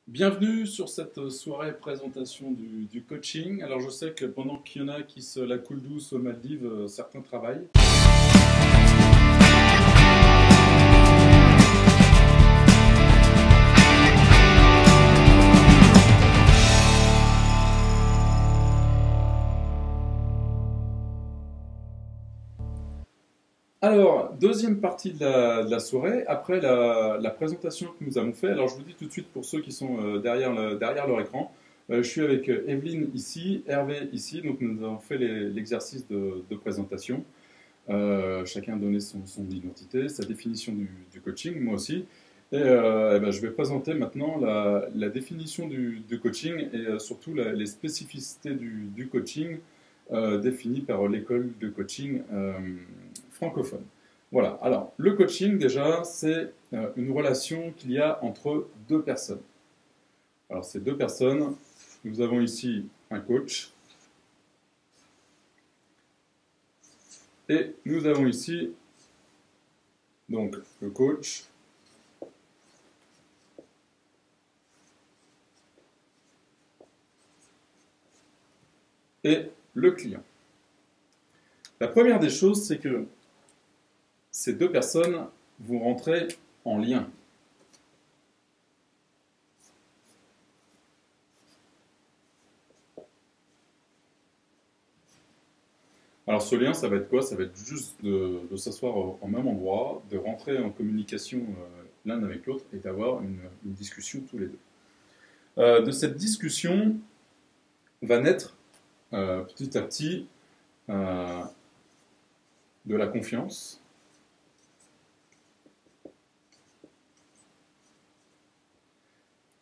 Bienvenue sur cette soirée présentation du coaching. Alors je sais que pendant qu'il y en a qui se la coulent douce aux Maldives, certains travaillent. Alors, deuxième partie de la soirée, après la présentation que nous avons fait. Alors je vous dis tout de suite pour ceux qui sont derrière leur écran, je suis avec Evelyne ici, Hervé ici, donc nous avons fait l'exercice de présentation. Chacun a donné son identité, sa définition du coaching, moi aussi. Et ben, je vais présenter maintenant la définition du coaching et surtout les spécificités du coaching définies par l'école de coaching francophone. Voilà, alors le coaching déjà, c'est une relation qu'il y a entre deux personnes. Alors ces deux personnes, nous avons ici un coach et nous avons ici donc le coach et le client. La première des choses, c'est que ces deux personnes vont rentrer en lien. Alors ce lien, ça va être quoi? Ça va être juste de s'asseoir au même endroit, de rentrer en communication l'un avec l'autre et d'avoir une discussion tous les deux. De cette discussion va naître petit à petit de la confiance.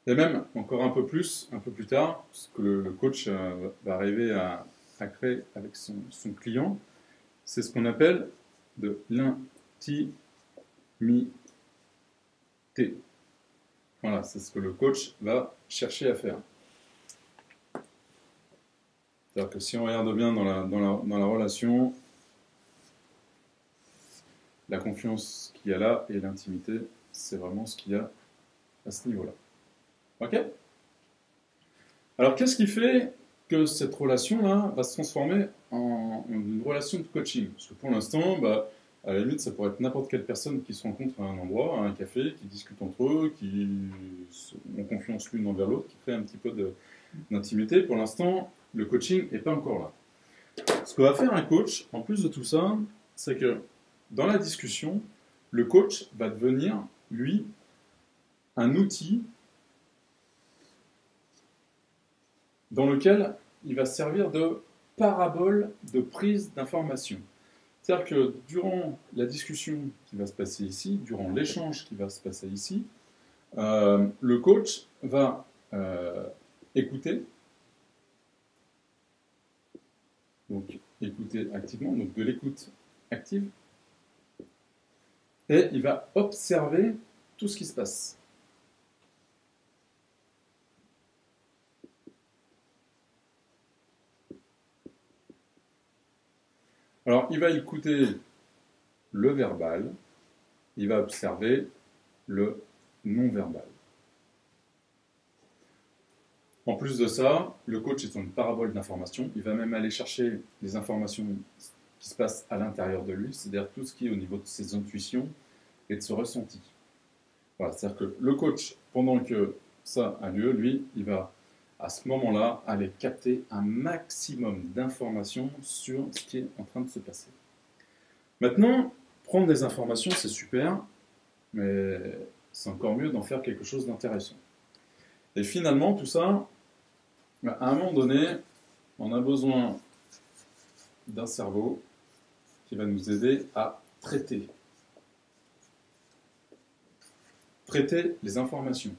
Et même encore un peu plus tard, ce que le coach va arriver à créer avec son client, c'est ce qu'on appelle de l'intimité. Voilà, c'est ce que le coach va chercher à faire. C'est-à-dire que si on regarde bien dans la relation, la confiance qu'il y a là et l'intimité, c'est vraiment ce qu'il y a à ce niveau-là. Ok? Alors, qu'est-ce qui fait que cette relation-là va se transformer en une relation de coaching? Parce que pour l'instant, à la limite, ça pourrait être n'importe quelle personne qui se rencontre à un endroit, à un café, qui discute entre eux, qui ont confiance l'une envers l'autre, qui crée un petit peu d'intimité. Pour l'instant, le coaching n'est pas encore là. Ce que va faire un coach, en plus de tout ça, c'est que dans la discussion, le coach va devenir, lui, un outil dans lequel il va servir de parabole de prise d'information. C'est-à-dire que durant la discussion qui va se passer ici, durant l'échange qui va se passer ici, le coach va écouter, donc écouter activement, donc de l'écoute active, et il va observer tout ce qui se passe. Alors, il va écouter le verbal, il va observer le non-verbal. En plus de ça, le coach est une parabole d'informations. Il va même aller chercher les informations qui se passent à l'intérieur de lui, c'est-à-dire tout ce qui est au niveau de ses intuitions et de ses ressentis. Voilà, c'est-à-dire que le coach, pendant que ça a lieu, lui, il va à ce moment-là aller capter un maximum d'informations sur ce qui est en train de se passer. Maintenant, prendre des informations, c'est super, mais c'est encore mieux d'en faire quelque chose d'intéressant. Et finalement, tout ça, à un moment donné, on a besoin d'un cerveau qui va nous aider à traiter les informations.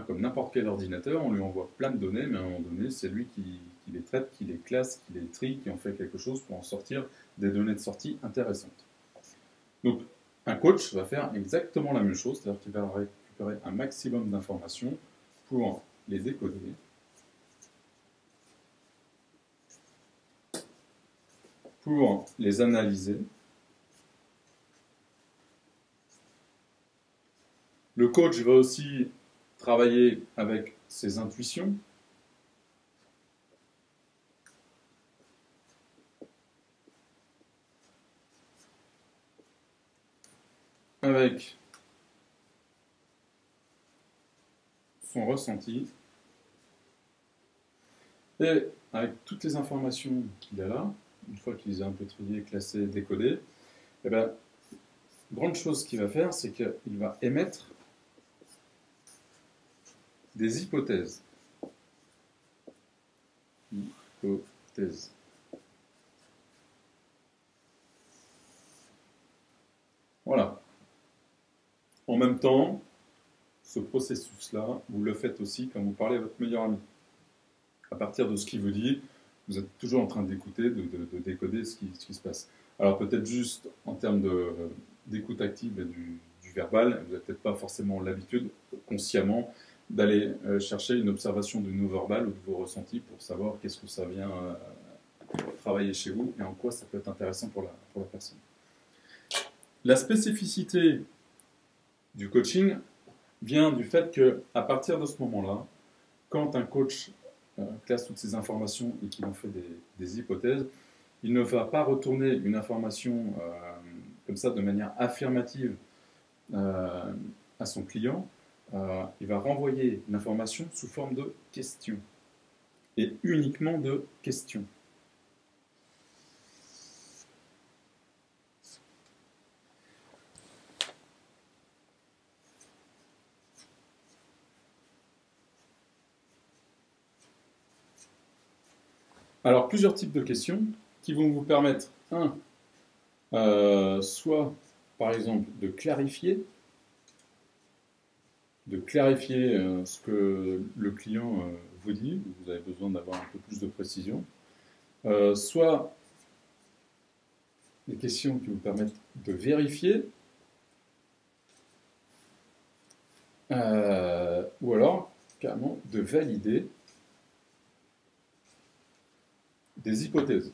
Comme n'importe quel ordinateur, on lui envoie plein de données, mais à un moment donné, c'est lui qui les traite, qui les classe, qui les trie, qui en fait quelque chose pour en sortir des données de sortie intéressantes. Donc, un coach va faire exactement la même chose, c'est-à-dire qu'il va récupérer un maximum d'informations pour les décoder, pour les analyser. Le coach va aussi travailler avec ses intuitions, avec son ressenti, et avec toutes les informations qu'il a là, une fois qu'il les a un peu triées, classées, décodées, eh bien, grande chose qu'il va faire, c'est qu'il va émettre des hypothèses. Hypothèses. Voilà. En même temps, ce processus-là, vous le faites aussi quand vous parlez à votre meilleur ami. À partir de ce qu'il vous dit, vous êtes toujours en train d'écouter, de décoder ce qui se passe. Alors peut-être juste en termes d'écoute active et du verbal, vous n'avez peut-être pas forcément l'habitude, consciemment, d'aller chercher une observation du non-verbal ou de vos ressentis pour savoir qu'est-ce que ça vient travailler chez vous et en quoi ça peut être intéressant pour la personne. La spécificité du coaching vient du fait qu'à partir de ce moment-là, quand un coach classe toutes ces informations et qu'il en fait des hypothèses, il ne va pas retourner une information comme ça de manière affirmative à son client, il va renvoyer l'information sous forme de questions, et uniquement de questions. Alors, plusieurs types de questions qui vont vous permettre, soit, par exemple, de clarifier ce que le client vous dit, vous avez besoin d'avoir un peu plus de précision, soit des questions qui vous permettent de vérifier, ou alors, carrément, de valider des hypothèses.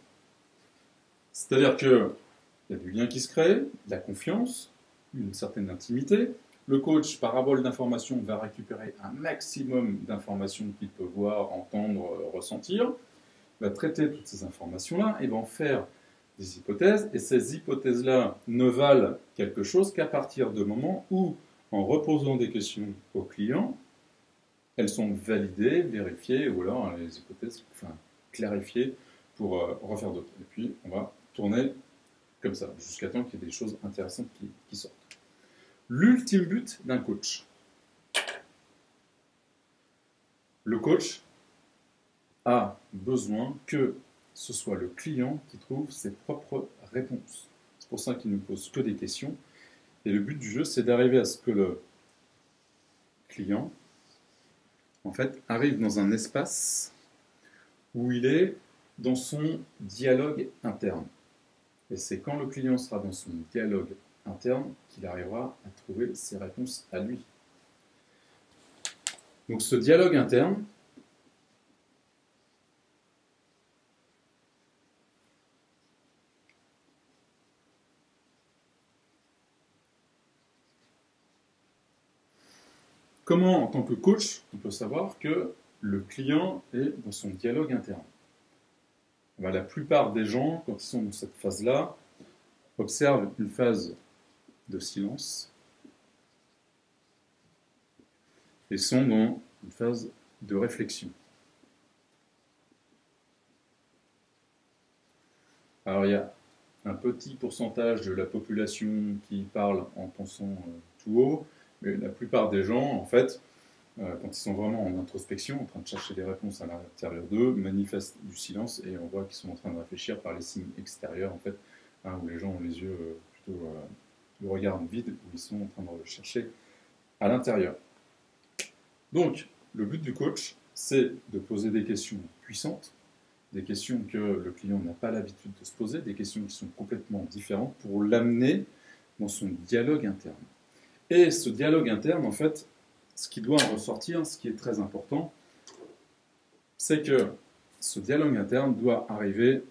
C'est-à-dire qu'il y a du lien qui se crée, de la confiance, une certaine intimité. Le coach, par parabole d'informations, va récupérer un maximum d'informations qu'il peut voir, entendre, ressentir, va traiter toutes ces informations-là et va en faire des hypothèses. Et ces hypothèses-là ne valent quelque chose qu'à partir du moment où, en reposant des questions au client, elles sont validées, vérifiées, ou alors les hypothèses, clarifiées pour refaire d'autres. Et puis, on va tourner comme ça, jusqu'à temps qu'il y ait des choses intéressantes qui sortent. L'ultime but d'un coach. Le coach a besoin que ce soit le client qui trouve ses propres réponses. C'est pour ça qu'il ne pose que des questions. Et le but du jeu, c'est d'arriver à ce que le client, en fait, arrive dans un espace où il est dans son dialogue interne. Et c'est quand le client sera dans son dialogue interne qu'il arrivera à trouver ses réponses à lui. Donc ce dialogue interne, comment en tant que coach on peut savoir que le client est dans son dialogue interne? La plupart des gens, quand ils sont dans cette phase-là, observent une phase de silence et sont dans une phase de réflexion. Alors il y a un petit pourcentage de la population qui parle en pensant tout haut, mais la plupart des gens, en fait, quand ils sont vraiment en introspection, en train de chercher des réponses à l'intérieur d'eux, manifestent du silence et on voit qu'ils sont en train de réfléchir par les signes extérieurs, en fait, où les gens ont les yeux plutôt le regard vide, où ils sont en train de chercher à l'intérieur. Donc, le but du coach, c'est de poser des questions puissantes, des questions que le client n'a pas l'habitude de se poser, des questions qui sont complètement différentes pour l'amener dans son dialogue interne. Et ce dialogue interne, en fait, ce qui doit en ressortir, ce qui est très important, c'est que ce dialogue interne doit arriver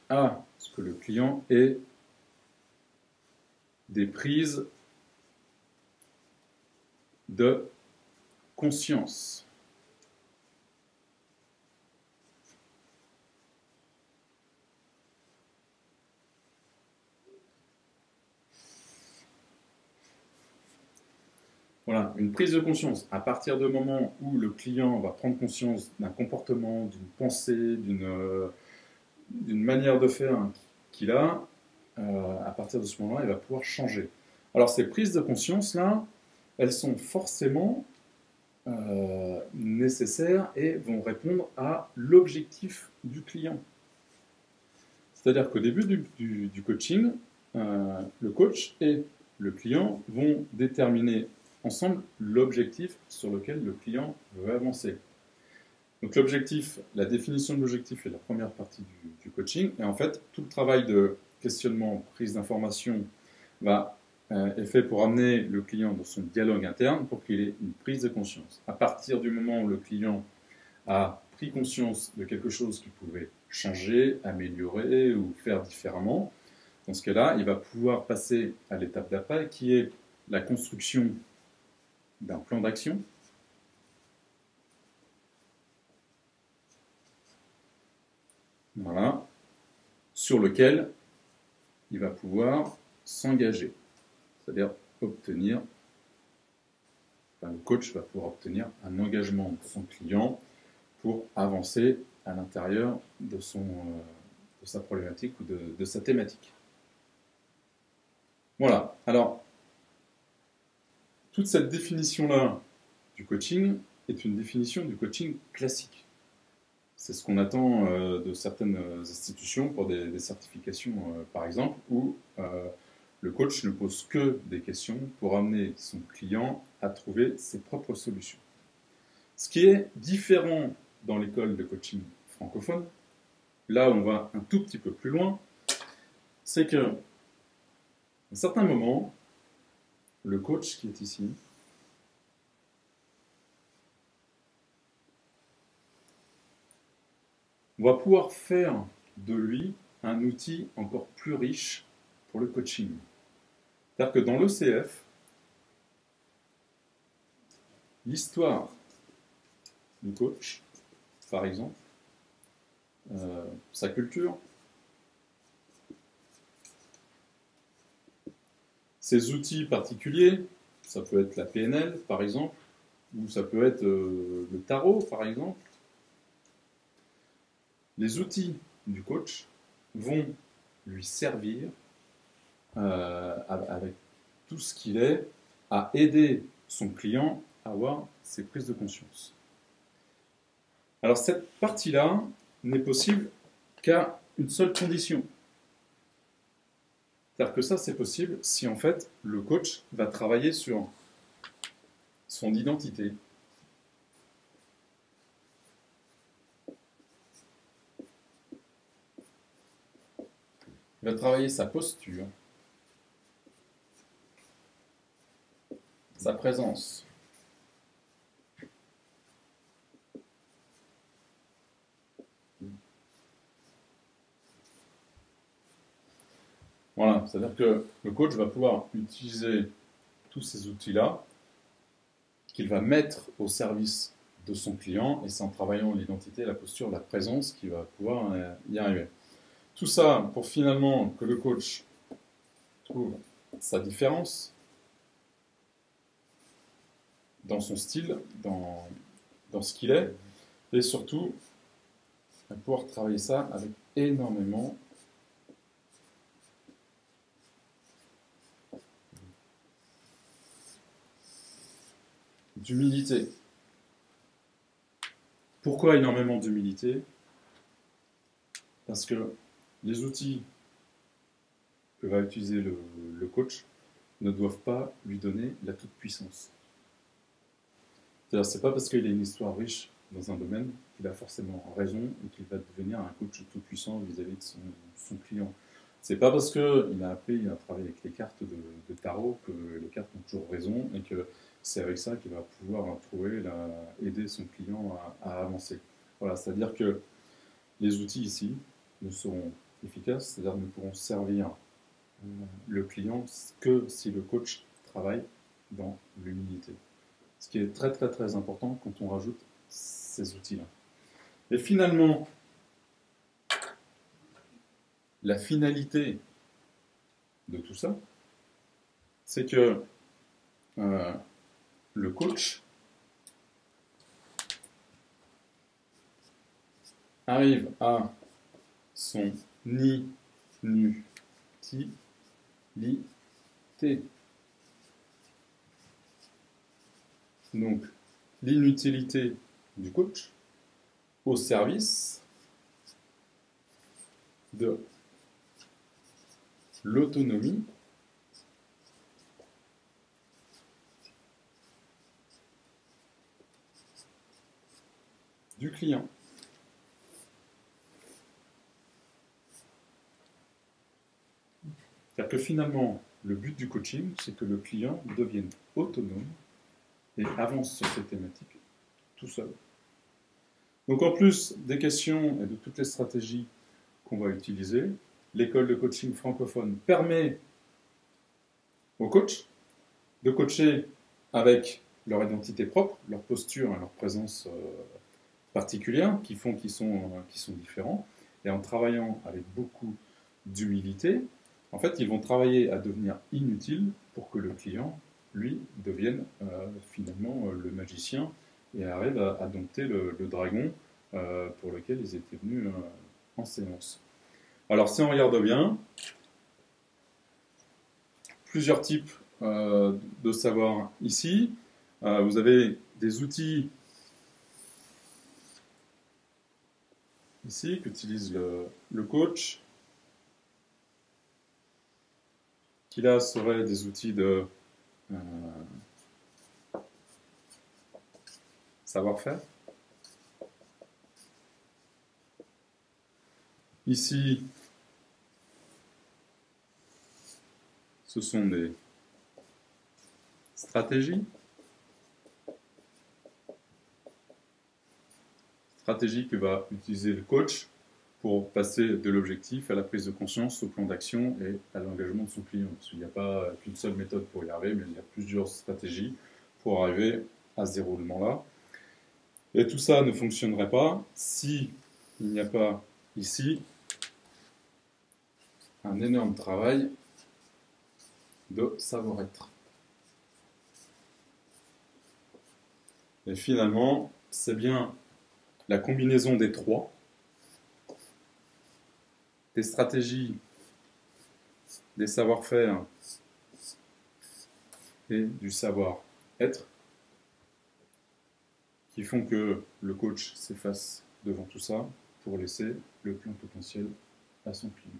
à ce que le client ait des prises de conscience. Voilà, une prise de conscience. À partir du moment où le client va prendre conscience d'un comportement, d'une pensée, d'une manière de faire qu'il a, à partir de ce moment-là, il va pouvoir changer. Alors ces prises de conscience-là, elles sont forcément nécessaires et vont répondre à l'objectif du client. C'est-à-dire qu'au début du coaching, le coach et le client vont déterminer ensemble l'objectif sur lequel le client veut avancer. Donc l'objectif, la définition de l'objectif est la première partie du coaching. Et en fait, tout le travail de questionnement, prise d'information est fait pour amener le client dans son dialogue interne pour qu'il ait une prise de conscience. À partir du moment où le client a pris conscience de quelque chose qu'il pouvait changer, améliorer ou faire différemment, dans ce cas-là, il va pouvoir passer à l'étape d'après qui est la construction d'un plan d'action. Voilà, sur lequel il va pouvoir s'engager, c'est-à-dire obtenir, le coach va pouvoir obtenir un engagement de son client pour avancer à l'intérieur de sa problématique ou de sa thématique. Voilà, alors, toute cette définition-là du coaching est une définition du coaching classique. C'est ce qu'on attend de certaines institutions pour des certifications, par exemple, où le coach ne pose que des questions pour amener son client à trouver ses propres solutions. Ce qui est différent dans l'école de coaching francophone, là où on va un tout petit peu plus loin, c'est qu'à un certain moment, le coach qui est ici, on va pouvoir faire de lui un outil encore plus riche pour le coaching. C'est-à-dire que dans l'ECF, l'histoire du coach, par exemple, sa culture, ses outils particuliers, ça peut être la PNL, par exemple, ou ça peut être le tarot, par exemple. Les outils du coach vont lui servir, avec tout ce qu'il est, à aider son client à avoir ses prises de conscience. Alors cette partie-là n'est possible qu'à une seule condition. C'est-à-dire que ça, c'est possible si en fait le coach va travailler sur son identité. Il va travailler sa posture, sa présence. Voilà, c'est-à-dire que le coach va pouvoir utiliser tous ces outils-là qu'il va mettre au service de son client, et c'est en travaillant l'identité, la posture, la présence qu'il va pouvoir y arriver. Tout ça pour finalement que le coach trouve sa différence dans son style, dans ce qu'il est, et surtout à pouvoir travailler ça avec énormément d'humilité. Pourquoi énormément d'humilité? Parce que les outils que va utiliser le coach ne doivent pas lui donner la toute-puissance. C'est-à-dire, c'est pas parce qu'il a une histoire riche dans un domaine qu'il a forcément raison et qu'il va devenir un coach tout-puissant vis-à-vis de son client. C'est pas parce qu'il a appris à travailler avec les cartes de tarot que les cartes ont toujours raison et que c'est avec ça qu'il va pouvoir aider son client à avancer. Voilà, c'est-à-dire que les outils ici ne seront efficaces, c'est-à-dire ne pourront servir le client que si le coach travaille dans l'humilité. Ce qui est très très très important quand on rajoute ces outils-là. Et finalement, la finalité de tout ça, c'est que le coach arrive à son inutilité. Donc, l'inutilité du coach au service de l'autonomie du client. C'est-à-dire que finalement, le but du coaching, c'est que le client devienne autonome et avance sur ces thématiques tout seul. Donc en plus des questions et de toutes les stratégies qu'on va utiliser, l'école de coaching francophone permet aux coachs de coacher avec leur identité propre, leur posture et leur présence particulière qui font qu'ils sont différents. Et en travaillant avec beaucoup d'humilité, en fait, ils vont travailler à devenir inutiles pour que le client, lui, devienne finalement le magicien et arrive à dompter le dragon pour lequel ils étaient venus en séance. Alors, si on regarde bien, plusieurs types de savoir ici. Vous avez des outils ici qu'utilise le coach, qui là seraient des outils de savoir-faire. Ici, ce sont des stratégies. Stratégie que va utiliser le coach pour passer de l'objectif à la prise de conscience, au plan d'action et à l'engagement de son client. Parce qu'il n'y a pas qu'une seule méthode pour y arriver, mais il y a plusieurs stratégies pour arriver à ce déroulement-là. Et tout ça ne fonctionnerait pas si il n'y a pas ici un énorme travail de savoir-être. Et finalement, c'est bien la combinaison des trois, des stratégies, des savoir-faire et du savoir-être qui font que le coach s'efface devant tout ça pour laisser le plein potentiel à son client.